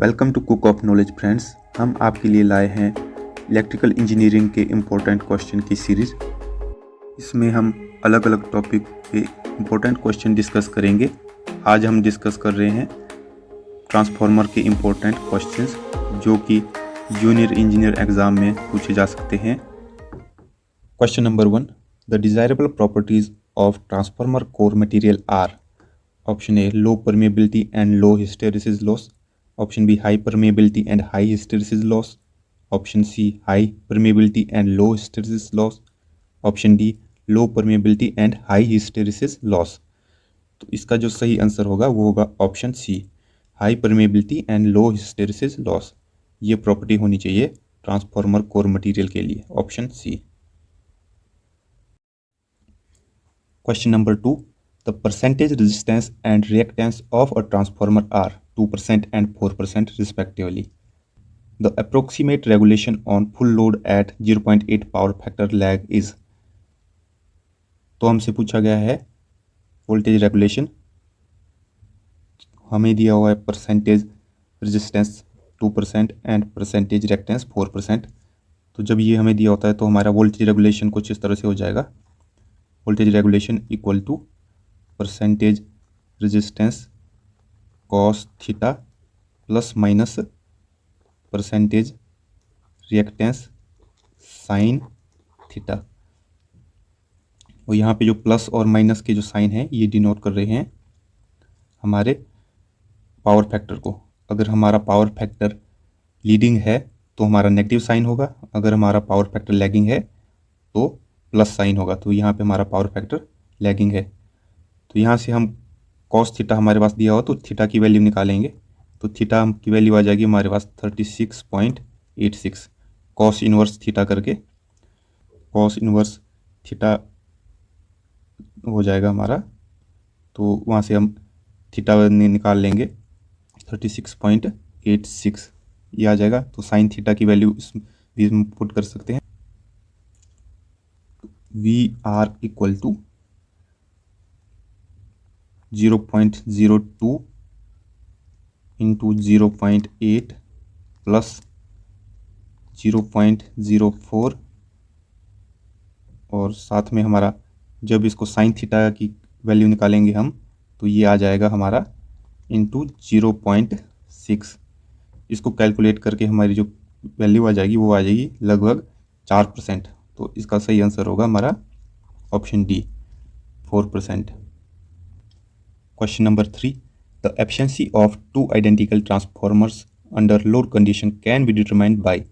Welcome to cook of knowledge friends. हम आपके लिए लाए हैं इलेक्ट्रिकल इंजीनियरिंग के इम्पोर्टेंट क्वेश्चन की सीरीज़। इसमें हम अलग अलग टॉपिक पे इम्पोर्टेंट क्वेश्चन डिस्कस करेंगे। आज हम डिस्कस कर रहे हैं ट्रांसफार्मर के इम्पोर्टेंट क्वेश्चंस जो कि जूनियर इंजीनियर एग्ज़ाम में पूछे जा सकते हैं। Question number 1, the desirable properties of transformer core material are. Option A, low permeability and low hysteresis loss. Option B, high permeability and high hysteresis loss. Option C, high permeability and low hysteresis loss. Option D, low permeability and high hysteresis loss. तो इसका जो सही answer होगा वो होगा option C, high permeability and low hysteresis loss. ये property होनी चाहिए ट्रांसफार्मर कोर मटेरियल के लिए, option C. Question number 2, the percentage resistance and reactance of a transformer are 2% and 4% respectively. The approximate regulation on full load at 0.8 power factor lag is. तो हमसे पूछा गया है वोल्टेज रेगुलेशन, हमें दिया हुआ है percentage resistance 2% and percentage reactance 4%। तो जब ये हमें दिया होता है तो हमारा वोल्टेज रेगुलेशन कुछ इस तरह से हो जाएगा। Voltage regulation equal to percentage resistance cos theta plus minus percentage reactance sine theta. और यहाँ पे जो प्लस और माइनस के जो साइन है ये डिनोट कर रहे हैं हमारे पावर फैक्टर को। अगर हमारा पावर फैक्टर लीडिंग है तो हमारा नेगेटिव साइन होगा, अगर हमारा पावर फैक्टर लैगिंग है तो प्लस साइन होगा। तो यहाँ पे हमारा पावर फैक्टर लैगिंग है, तो यहाँ से हम कॉस थीटा हमारे पास दिया हो तो थीटा की वैल्यू निकालेंगे। तो थीटा की वैल्यू आ जाएगी हमारे पास 36.86। कॉस इनवर्स थीटा करके कॉस इनवर्स थीटा हो जाएगा हमारा, तो वहाँ से हम थीटा निकाल लेंगे 36.86 ये आ जाएगा। तो साइन थीटा की वैल्यू भी हम पुट कर सकते हैं। We are equal to 0.02 into 0.8 plus 0.04 और साथ में हमारा जब इसको साइन थीटा की वैल्यू निकालेंगे हम तो ये आ जाएगा हमारा इंटू 0.6। इसको कैलकुलेट करके हमारी जो वैल्यू आ जाएगी वो आ जाएगी लगभग 4%। तो इसका सही आंसर होगा हमारा option D, 4%। Question number 3, the efficiency of two identical transformers under load condition can be determined by.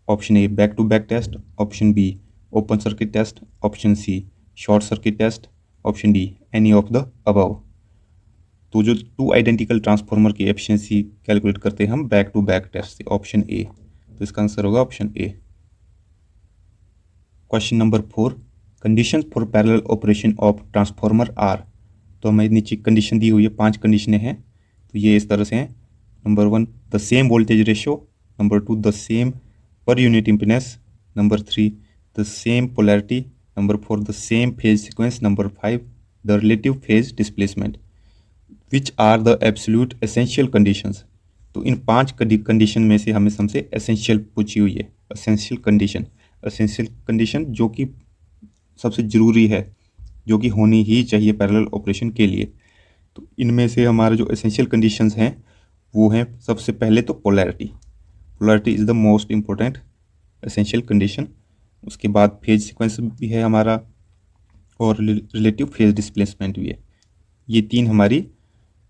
Option A, back to back test. Option B, open circuit test. Option C, short circuit test. Option D, any of the above. तो जो two identical transformer की efficiency calculate करते हैं हम back to back test से, option A. तो इसका answer होगा option A. Question number 4, conditions for parallel operation of transformer are. तो हमें नीचे कंडीशन दी हुई है, 5 कंडीशनें हैं, तो ये इस तरह से हैं। Number 1, the same voltage ratio. Number 2, the same per unit impedance. Number 3, the same polarity. Number 4, the same phase sequence. Number 5, the relative phase displacement. Which are the absolute essential conditions. तो इन 5 condition में से हमें सबसे essential पूछी हुई है। Essential condition जो कि सबसे ज़रूरी है, जो कि होनी ही चाहिए पैरेलल ऑपरेशन के लिए। तो इनमें से हमारे जो एसेंशियल कंडीशंस हैं वो हैं, सबसे पहले तो polarity is the most important essential condition. उसके बाद फेज सीक्वेंस भी है हमारा और रिलेटिव फेज डिस्प्लेसमेंट भी है। ये 3 हमारी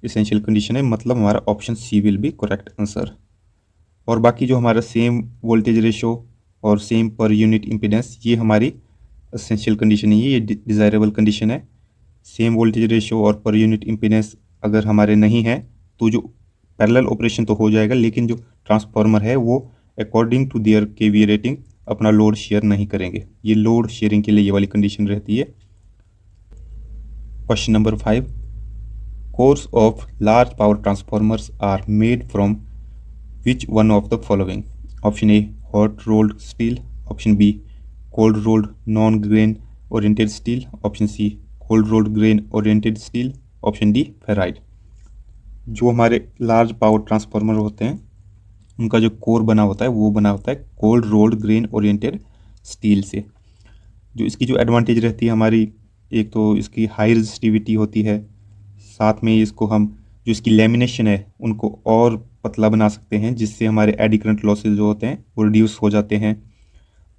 एसेंशियल कंडीशन है, मतलब हमारा option C will be correct answer. और बाकी जो हमारा सेम वोल्टेज रेशो और सेम पर यूनिट इम्पीडेंस ये हमारी एसेंशियल कंडीशन है, ये डिज़ायरेबल कंडीशन है। सेम वोल्टेज रेशो और पर यूनिट इम्पीडेंस अगर हमारे नहीं है तो जो पैरेलल ऑपरेशन तो हो जाएगा, लेकिन जो ट्रांसफार्मर है वो according to their kVA rating अपना लोड शेयर नहीं करेंगे। ये लोड शेयरिंग के लिए ये वाली कंडीशन रहती है। Question number 5, cores of large power transformers are made from which one of the following. Option A, hot rolled steel. Option B, cold rolled non grain oriented steel. Option C, cold rolled grain oriented steel. Option D, ferrite. जो हमारे large power transformer होते हैं उनका जो core बना होता है वो बना होता है cold rolled grain oriented steel से। जो इसकी जो एडवांटेज रहती है हमारी, एक तो इसकी हाई रेजिस्टिविटी होती है, साथ में इसको हम जो इसकी लेमिनेशन है उनको और पतला बना सकते हैं, जिससे हमारे एडी करंट लॉसेज जो होते हैं वो रिड्यूस हो जाते हैं।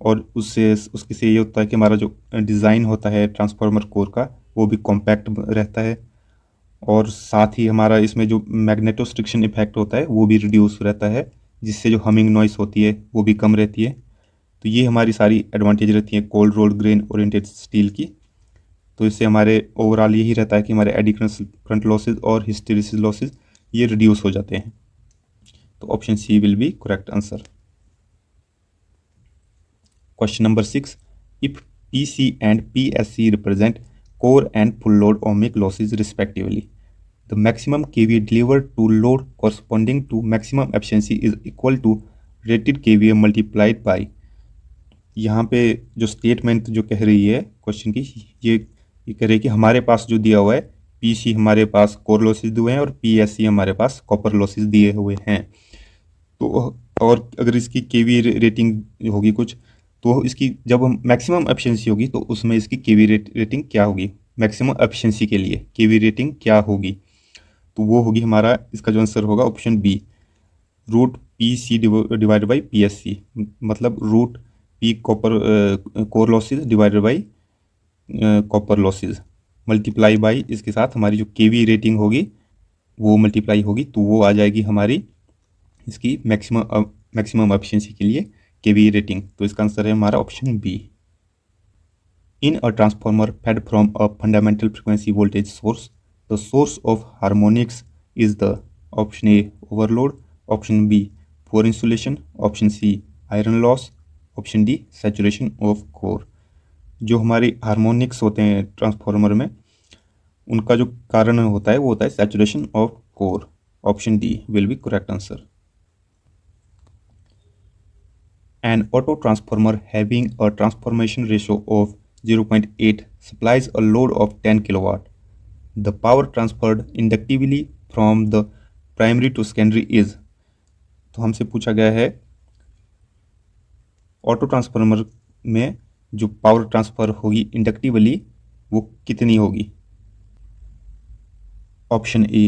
और उसके से ये होता है कि हमारा जो डिज़ाइन होता है ट्रांसफार्मर कोर का वो भी कॉम्पैक्ट रहता है, और साथ ही हमारा इसमें जो मैग्नेटोस्ट्रिक्शन इफेक्ट होता है वो भी रिड्यूस रहता है, जिससे जो हमिंग नॉइस होती है वो भी कम रहती है। तो ये हमारी सारी एडवांटेज रहती है cold rolled grain oriented steel की। तो इससे हमारे ओवरऑल यही रहता है कि हमारे एडी करंट लॉसेज और हिस्टेरिसिस लॉसेज ये रिड्यूस हो जाते हैं। तो option C will be correct answer. Question number 6. If PC and PSC represent core and full load ohmic losses respectively, the maximum kVA delivered to load corresponding to maximum efficiency is equal to rated kVA multiplied by। यहाँ पे जो statement जो कह रही है question की, ये कह रही है कि हमारे पास जो दिया हुआ है पीसी हमारे पास कोर लॉसेज दिए हुए हैं और पीएससी हमारे पास कॉपर लॉसेज दिए हुए हैं। तो और अगर इसकी केवी रेटिंग होगी कुछ, तो इसकी जब हम मैक्सिमम एफिशिएंसी होगी तो उसमें इसकी केवी रेटिंग क्या होगी, मैक्सिमम एफिशिएंसी के लिए केवी रेटिंग क्या होगी, तो वो होगी हमारा इसका जो आंसर होगा option B, root P C divided by P S C, मतलब root P copper core losses divided by copper losses multiply by इसके साथ हमारी जो केवी रेटिंग होगी वो मल्टीप्लाई होगी, तो वो आ जाएगी हमारी इसकी मैक्सिमम एफिशिएंसी के लिए केवी रेटिंग। तो इसका आंसर है हमारा option B. In a transformer fed from a fundamental frequency voltage source, the source of harmonics is the option A overload, option B poor insulation, option C iron loss, option D saturation of core. जो हमारे harmonics होते हैं transformer में उनका जो कारण होता है वो होता है saturation of core. Option D will be correct answer. An auto transformer having a transformation ratio of 0.8 supplies a load of 10 kilowatt. The power transferred inductively from the primary to secondary is। तो हमसे पूछा गया है auto transformer में जो power transfer होगी inductively वो कितनी होगी। Option A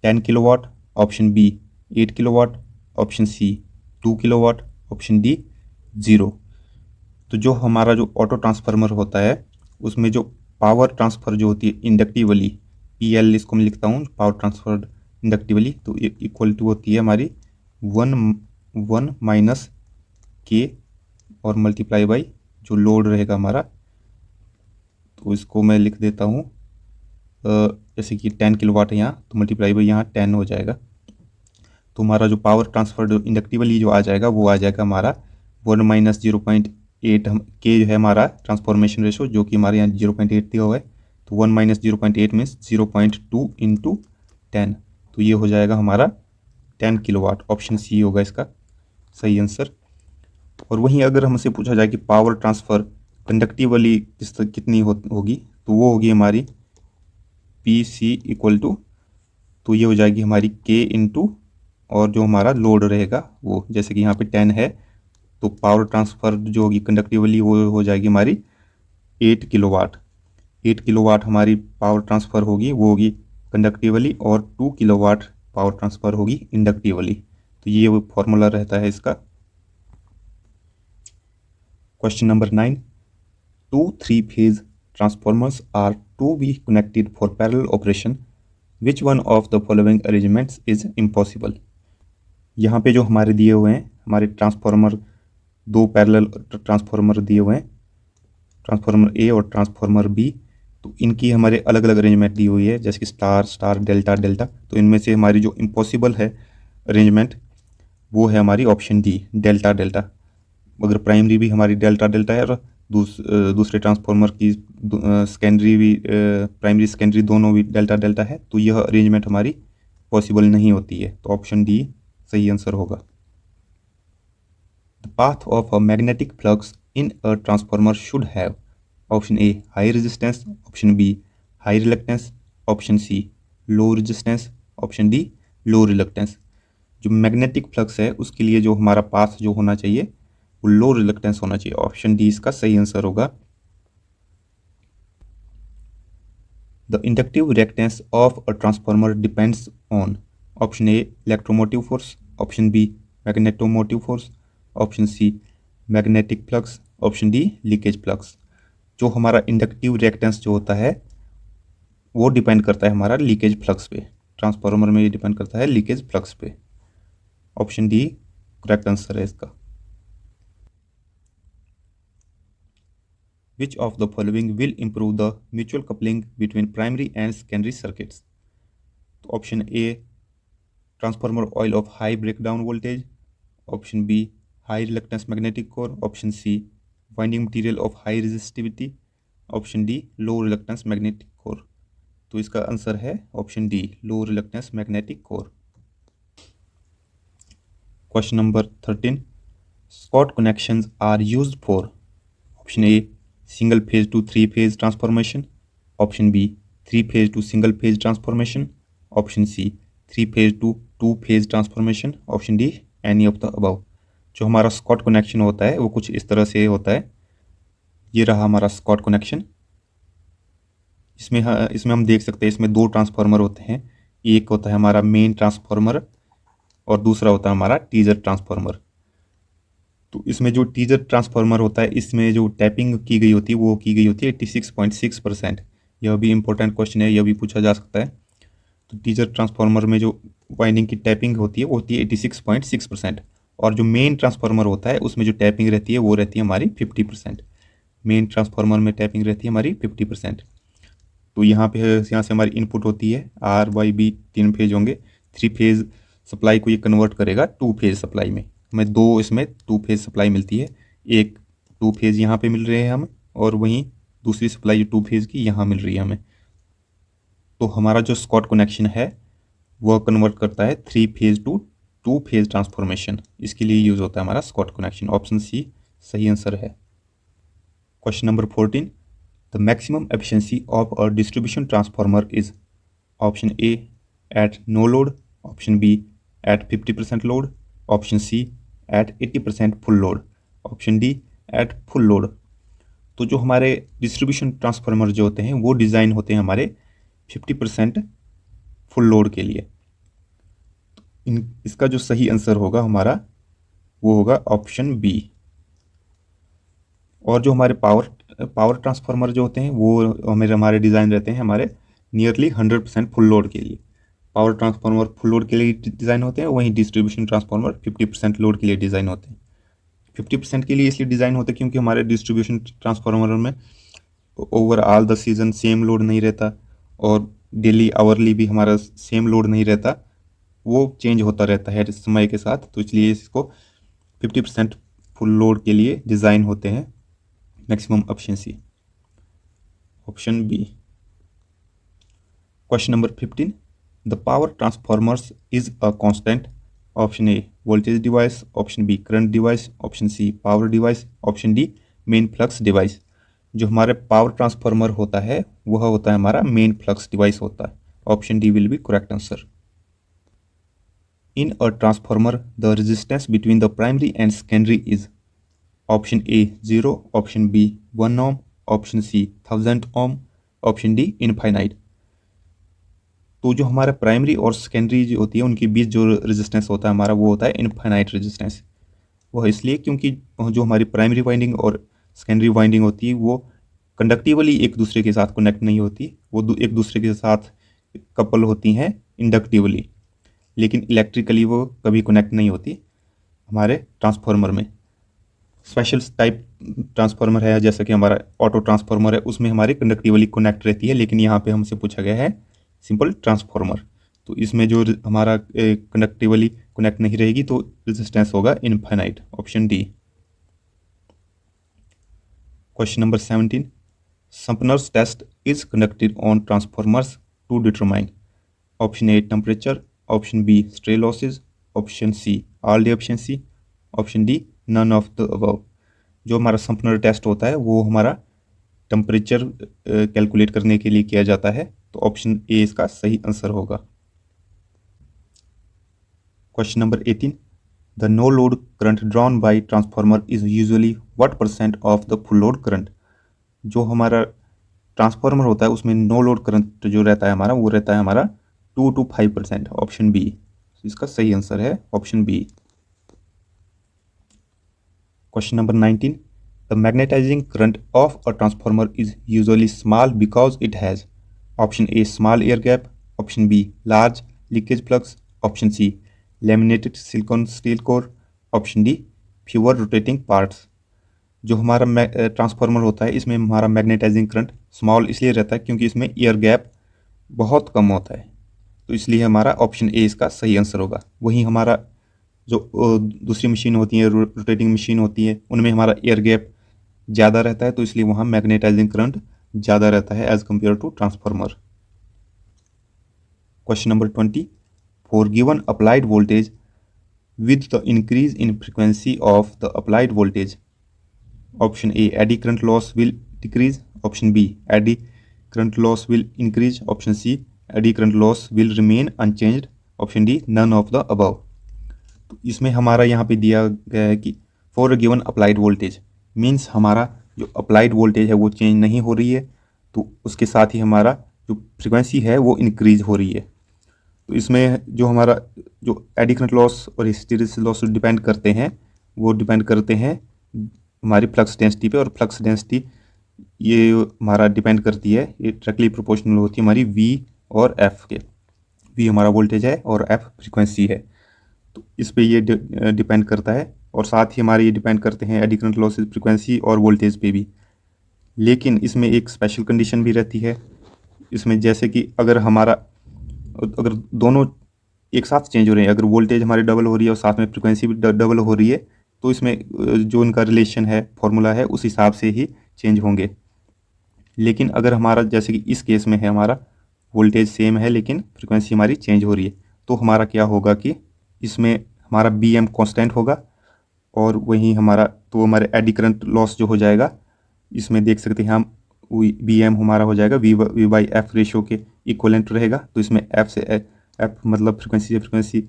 10 kilowatt, option B 8 kilowatt, option C 2 kilowatt, option D 0। तो जो हमारा जो ऑटो ट्रांसफार्मर होता है उसमें जो पावर ट्रांसफ़र जो होती है इंडक्टिवली, PL इसको मैं लिखता हूँ पावर ट्रांसफर इंडक्टिवली, तो इक्वल टू होती है हमारी 1 माइनस के और मल्टीप्लाई बाई जो लोड रहेगा हमारा, तो इसको मैं लिख देता हूँ जैसे कि 10 किलोवाट है यहाँ, तो मल्टीप्लाई बाई यहाँ 10 हो जाएगा। तो हमारा जो पावर ट्रांसफर इंडक्टिवली जो आ जाएगा वो आ जाएगा हमारा 1 माइनस 0.8 के जो है हमारा ट्रांसफॉर्मेशन रेशो जो कि हमारे यहाँ 0.8 दिया हुआ है, तो 1 माइनस 0.8 मीन्स 0.2 इंटू 10, तो ये हो जाएगा हमारा 10 किलोवाट। ऑप्शन सी होगा इसका सही आंसर। और वहीं अगर हमसे पूछा जाए कि पावर ट्रांसफ़र कंडक्टिवली कितनी होगी, तो वो होगी हमारी पी सी इक्वल टू, तो ये हो जाएगी हमारी के इंटू और जो हमारा लोड रहेगा वो, जैसे कि यहाँ पे 10 है तो पावर ट्रांसफ़र जो होगी कंडक्टिवली वो हो जाएगी हमारी 8 किलोवाट। 8 किलोवाट हमारी पावर ट्रांसफ़र होगी वो होगी कंडक्टिवली, और 2 किलोवाट पावर ट्रांसफ़र होगी इंडक्टिवली। तो ये वो फॉर्मूला रहता है इसका। Question number 9। 2 3-phase transformers are to be connected for parallel operation. Which one of the following arrangements is impossible? यहाँ पे जो हमारे दिए हुए हैं हमारे ट्रांसफार्मर, 2 पैरेलल ट्रांसफार्मर दिए हुए हैं, ट्रांसफार्मर ए और ट्रांसफार्मर बी, तो इनकी हमारे अलग अलग अरेंजमेंट दी हुई है जैसे कि स्टार स्टार डेल्टा डेल्टा। तो इनमें से हमारी जो इम्पॉसिबल है अरेंजमेंट वो है हमारी ऑप्शन डी डेल्टा डेल्टा। अगर प्राइमरी भी हमारी डेल्टा डेल्टा है और दूसरे ट्रांसफार्मर की सेकेंडरी भी, प्राइमरी सेकेंडरी दोनों भी डेल्टा डेल्टा है, तो यह अरेंजमेंट हमारी पॉसिबल नहीं होती है। तो ऑप्शन डी सही आंसर होगा। The path of a magnetic flux in a transformer should have option A high resistance, option B high reluctance, option C low resistance, option D low reluctance. जो magnetic flux है उसके लिए जो हमारा path जो होना चाहिए वो लो रिलक्टेंस होना चाहिए। ऑप्शन डी इसका सही आंसर होगा। The inductive reactance of a transformer depends on option A electromotive force, option B magnetomotive force, option C magnetic flux, option D leakage flux. जो हमारा इंडक्टिव रिएक्टेंस जो होता है वो डिपेंड करता है हमारा लीकेज फ्लक्स पे। ट्रांसफार्मर में ये डिपेंड करता है लीकेज फ्लक्स पे। ऑप्शन डी करेक्ट आंसर है इसका। Which of the following will improve the mutual coupling between primary and secondary circuits? Option A transformer oil of high breakdown voltage, option B high reluctance magnetic core, option C winding material of high resistivity, option D low reluctance magnetic core। तो इसका answer है option D low reluctance magnetic core. Question number 13 Scott connections are used for option A single phase to three phase transformation, option B three phase to single phase transformation, option C three phase to two phase transformation, option D any of the above। जो हमारा Scott connection होता है वो कुछ इस तरह से होता है। ये रहा हमारा स्कॉट कनेक्शन। इसमें हम देख सकते हैं इसमें दो ट्रांसफार्मर होते हैं। एक होता है हमारा मेन ट्रांसफार्मर और दूसरा होता है हमारा टीजर ट्रांसफार्मर। तो इसमें जो टीजर ट्रांसफार्मर होता है इसमें जो टैपिंग की गई होती है वो की गई होती है 86.6%। यह भी इंपॉर्टेंट क्वेश्चन है, यह भी पूछा जा सकता है। तो टीजर ट्रांसफार्मर में जो वाइंडिंग की टैपिंग होती है वो होती है 86.6%, और जो मेन ट्रांसफार्मर होता है उसमें जो टैपिंग रहती है वो रहती है हमारी 50%। मेन ट्रांसफार्मर में टैपिंग रहती है हमारी 50%। तो यहाँ से हमारी इनपुट होती है आर वाई बी, तीन फेज होंगे। थ्री फेज सप्लाई को ये कन्वर्ट करेगा टू फेज सप्लाई में। हमें दो इसमें टू फेज सप्लाई मिलती है। एक टू फेज यहाँ पे मिल रहे हैं हमें, और वहीं दूसरी सप्लाई टू फेज की यहाँ मिल रही है हमें। तो हमारा जो स्कॉट कनेक्शन है वह कन्वर्ट करता है three phase two two phase transformation. इसके लिए यूज होता है हमारा स्कॉट कनेक्शन। ऑप्शन सी सही आंसर है। Question number 14 The maximum efficiency of a distribution transformer is option A at no load, option B at 50% load, option C at 80% full load, option D at full load। तो जो हमारे distribution transformer जो होते हैं वो design होते हैं हमारे 50% फुल लोड के लिए। इसका जो सही आंसर होगा हमारा वो होगा ऑप्शन बी। और जो हमारे पावर ट्रांसफार्मर जो होते हैं वो हमारे डिज़ाइन रहते हैं हमारे नियरली 100% फुल लोड के लिए। पावर ट्रांसफार्मर फुल लोड के लिए डिज़ाइन होते हैं, वहीं डिस्ट्रीब्यूशन ट्रांसफार्मर 50% लोड के लिए डिज़ाइन होते हैं। 50% के लिए इसलिए डिज़ाइन होते हैं क्योंकि हमारे डिस्ट्रीब्यूशन ट्रांसफार्मर में overall the season same load नहीं रहता, और डेली आवरली भी हमारा सेम लोड नहीं रहता, वो चेंज होता रहता है समय के साथ। तो इसलिए इसको 50% फुल लोड के लिए डिज़ाइन होते हैं maximum efficiency. Option B. Question number 15 the power transformers is a constant. Option A voltage device, option B current device, option C power device, option D main flux device. जो हमारे power transformer होता है वह होता है हमारा main flux device होता है। Option D will be correct answer. In a transformer the resistance between the primary and secondary is option A 0, option B 1 ohm, option C 1000 ohm, option D infinite. तो जो हमारा primary और secondary जो होती है उनके बीच जो रेजिस्टेंस होता है हमारा वो होता है इनफाइनाइट रेजिस्टेंस। वह इसलिए क्योंकि जो हमारी प्राइमरी वाइंडिंग और सेकेंडरी वाइंडिंग होती है वो कंडक्टिवली एक दूसरे के साथ कनेक्ट नहीं होती, वो एक दूसरे के साथ कपल होती हैं इंडक्टिवली, लेकिन इलेक्ट्रिकली वो कभी कनेक्ट नहीं होती। हमारे ट्रांसफार्मर में स्पेशल टाइप ट्रांसफार्मर है जैसे कि हमारा ऑटो ट्रांसफार्मर है, उसमें हमारी कंडक्टिवली कनेक्ट रहती है, लेकिन यहाँ पे हमसे पूछा गया है सिंपल ट्रांसफार्मर। तो इसमें जो हमारा कंडक्टिवली कनेक्ट नहीं रहेगी तो रेजिस्टेंस होगा infinite. Option D. Question number 17 Sumner's test is conducted on transformers to determine option A temperature, option B stray losses, option C all day efficiency, option D none of the above। जो हमारा सम्पनर test होता है वो हमारा temperature calculate करने के लिए किया जाता है। तो ऑप्शन ए इसका सही आंसर होगा। Question number 18, the no load current drawn by transformer is usually what percent of the full load current. जो हमारा ट्रांसफार्मर होता है उसमें नो लोड करंट जो रहता है हमारा, वो रहता है हमारा 2 to 5%, ऑप्शन बी। इसका सही आंसर है option B. Question number 19, the magnetising current of a transformer is usually small because it has, option A small air gap, option B large leakage flux, option C laminated silicon steel core, option D fewer rotating parts. जो हमारा transformer होता है इसमें हमारा magnetising current small इसलिए रहता है क्योंकि इसमें एयर गैप बहुत कम होता है, तो इसलिए हमारा ऑप्शन ए इसका सही आंसर होगा। वहीं हमारा जो दूसरी मशीन होती है, रोटेटिंग मशीन होती है, उनमें हमारा एयर गैप ज़्यादा रहता है, तो इसलिए वहाँ मैग्नेटाइजिंग करंट ज़्यादा रहता है as compared to transformer. Question number 20, for given applied voltage with the increase in frequency of the applied voltage, option A eddy current loss will decrease, option B eddy current loss will increase, option C eddy current loss will remain unchanged, option D none of the above। तो इसमें हमारा यहाँ पे दिया गया है कि for a given applied voltage means हमारा जो अप्लाइड वोल्टेज है वो चेंज नहीं हो रही है, तो उसके साथ ही हमारा जो फ्रिक्वेंसी है वो इंक्रीज हो रही है। तो इसमें जो हमारा जो एडी करंट लॉस और हिस्टेरिसिस लॉस डिपेंड करते हैं, वो डिपेंड करते हैं हमारी फ्लक्स डेंसिटी पे, और फ्लक्स डेंसिटी ये हमारा डिपेंड करती है, ये डायरेक्टली प्रोपोर्शनल होती है हमारी वी और एफ के। वी हमारा वोल्टेज है और एफ फ्रीक्वेंसी है, तो इस पे ये डिपेंड करता है, और साथ ही हमारे ये डिपेंड करते हैं एडी करंट लॉसेस फ्रीक्वेंसी और वोल्टेज पे भी। लेकिन इसमें एक स्पेशल कंडीशन भी रहती है इसमें, जैसे कि अगर दोनों एक साथ चेंज हो रहे हैं, अगर वोल्टेज हमारी डबल हो रही है और साथ में फ्रिक्वेंसी भी डबल हो रही है, तो इसमें जो इनका रिलेशन है, फॉर्मूला है, उस हिसाब से ही चेंज होंगे। लेकिन अगर हमारा जैसे कि इस केस में है, हमारा वोल्टेज सेम है लेकिन फ्रिक्वेंसी हमारी चेंज हो रही है, तो हमारा क्या होगा कि इसमें हमारा बी एम कॉन्स्टेंट होगा, और वहीं हमारे एडी करंट लॉस जो हो जाएगा, इसमें देख सकते हैं हम बी एम हमारा हो जाएगा वी बाई एफ रेशो के इक्वलेंट रहेगा। तो इसमें एफ से एफ मतलब फ्रिक्वेंसी से फ्रिक्वेंसी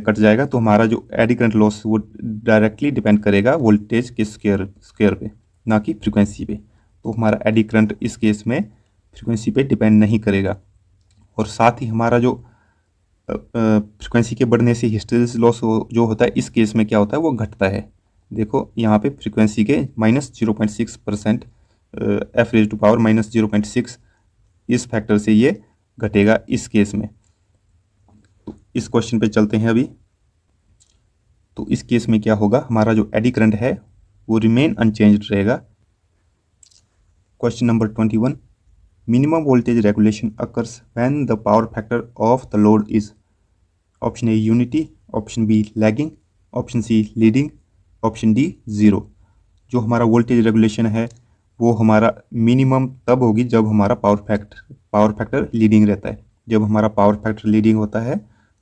कट जाएगा, तो हमारा जो एडी करंट लॉस वो डायरेक्टली डिपेंड करेगा वोल्टेज के स्क्वायर पे, ना कि फ्रिक्वेंसी पे। तो हमारा एडी करंट इस केस में फ्रिक्वेंसी पे डिपेंड नहीं करेगा। और साथ ही हमारा जो फ्रिक्वेंसी के बढ़ने से हिस्टेरिसिस लॉस जो होता है, इस केस में क्या होता है वो घटता है। देखो यहाँ पे फ्रिक्वेंसी के -0.6% एफ रेज टू पावर -0.6 इस फैक्टर से ये घटेगा इस केस में। तो इस क्वेश्चन पे चलते हैं अभी। तो इस केस में क्या होगा, हमारा जो एडी करंट है वो रिमेन अनचेंज्ड रहेगा। Question number 21, minimum voltage regulation occurs when the power factor of the load is, option A unity, option B lagging, option C leading, option D 0। जो हमारा वोल्टेज रेगुलेशन है वो हमारा minimum तब होगी जब हमारा पावर फैक्टर लीडिंग रहता है। जब हमारा पावर फैक्टर लीडिंग होता है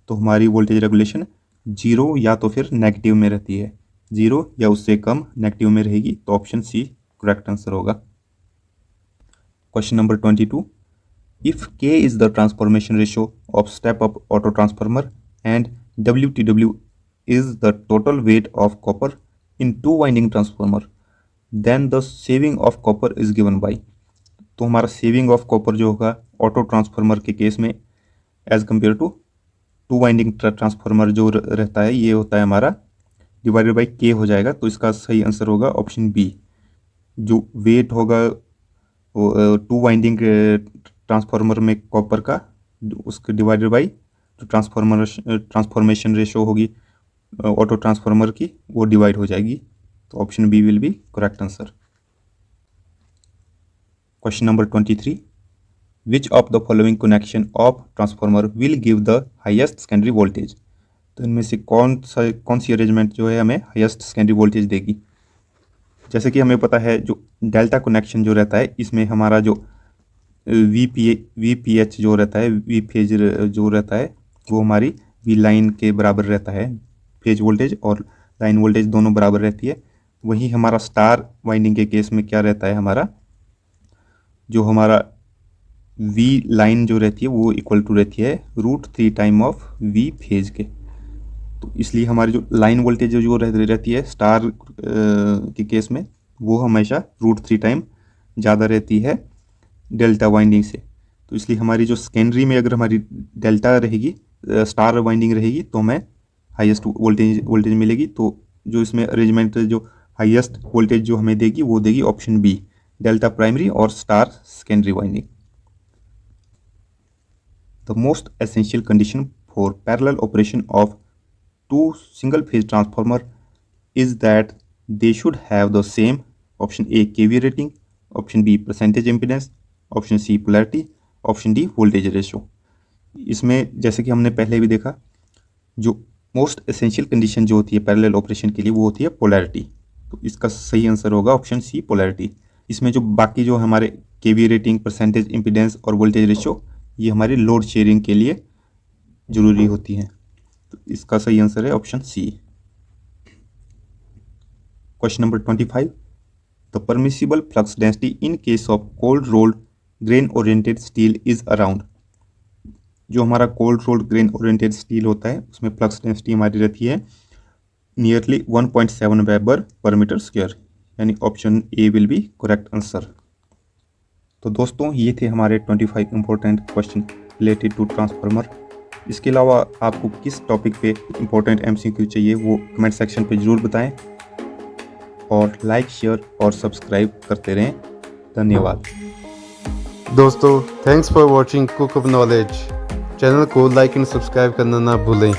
तो हमारी वोल्टेज रेगुलेशन 0 या तो फिर नेगेटिव में रहती है, 0 या उससे कम नेगेटिव में रहेगी, तो ऑप्शन सी करेक्ट आंसर होगा। Question number 22, if K is the transformation ratio of step-up auto transformer and WTW is the total weight of copper in two winding transformer, then the saving of copper is given by। तो हमारा saving of copper जो होगा auto transformer के case में as compared to two winding transformer जो रहता है, ये होता है हमारा डिवाइडेड बाई के हो जाएगा। तो इसका सही आंसर होगा ऑप्शन बी। जो वेट होगा टू वाइंडिंग ट्रांसफार्मर में कॉपर का, उसके डिवाइडेड बाई जो ट्रांसफॉर्मेशन रेशो होगी ऑटो ट्रांसफार्मर की, वो डिवाइड हो जाएगी। तो option B will be correct answer. Question number 23, which of the following connection of transformer will give the highest secondary voltage. तो इनमें से कौन सी अरेंजमेंट जो है हमें हाईएस्ट सेकेंडरी वोल्टेज देगी। जैसे कि हमें पता है जो डेल्टा कनेक्शन जो रहता है, इसमें हमारा जो VPH जो रहता है, वी फेज जो रहता है, वो हमारी वी लाइन के बराबर रहता है। फेज वोल्टेज और लाइन वोल्टेज दोनों बराबर रहती है। वही हमारा स्टार वाइंडिंग के केस में क्या रहता है, हमारा जो हमारा वी लाइन जो रहती है वो इक्वल टू रहती है √3 टाइम ऑफ वी फेज के। तो इसलिए हमारी जो लाइन वोल्टेज जो रहती है स्टार के केस में, वो हमेशा √3 टाइम ज़्यादा रहती है डेल्टा वाइंडिंग से। तो इसलिए हमारी जो सेकेंडरी में अगर हमारी डेल्टा रहेगी, स्टार वाइंडिंग रहेगी, तो हमें हाईएस्ट वोल्टेज मिलेगी। तो जो इसमें अरेंजमेंट जो हाईएस्ट वोल्टेज जो हमें देगी वो देगी ऑप्शन बी, डेल्टा प्राइमरी और star secondary winding. The most essential condition for parallel operation of two single phase transformer is that they should have the same option A kVA rating, option B percentage impedance, option C polarity, option D voltage ratio। इसमें जैसे कि हमने पहले भी देखा, जो most essential condition जो होती है पैरेलल ऑपरेशन के लिए वो होती है पोलैरिटी। तो इसका सही आंसर होगा ऑप्शन सी पोलैरिटी। इसमें जो बाकी जो हमारे केवीए रेटिंग, परसेंटेज इम्पीडेंस और वोल्टेज रेशियो, ये हमारी लोड शेयरिंग के लिए ज़रूरी होती हैं। तो इसका सही आंसर है option C. Question number 25. The permissible flux density in case of cold rolled grain oriented steel is around। जो हमारा cold rolled grain oriented steel होता है उसमें फ्लक्स डेंसिटी हमारी रहती है nearly 1.7 weber per metre square, यानी option A will be correct answer. तो दोस्तों ये थे हमारे 25 important question related to transformer. इसके अलावा आपको किस टॉपिक पे इंपॉर्टेंट एमसीक्यू चाहिए वो कमेंट सेक्शन पे ज़रूर बताएं, और लाइक, शेयर और सब्सक्राइब करते रहें। धन्यवाद दोस्तों, thanks for watching cook of knowledge. Channel को लाइक एंड सब्सक्राइब करना ना भूलें।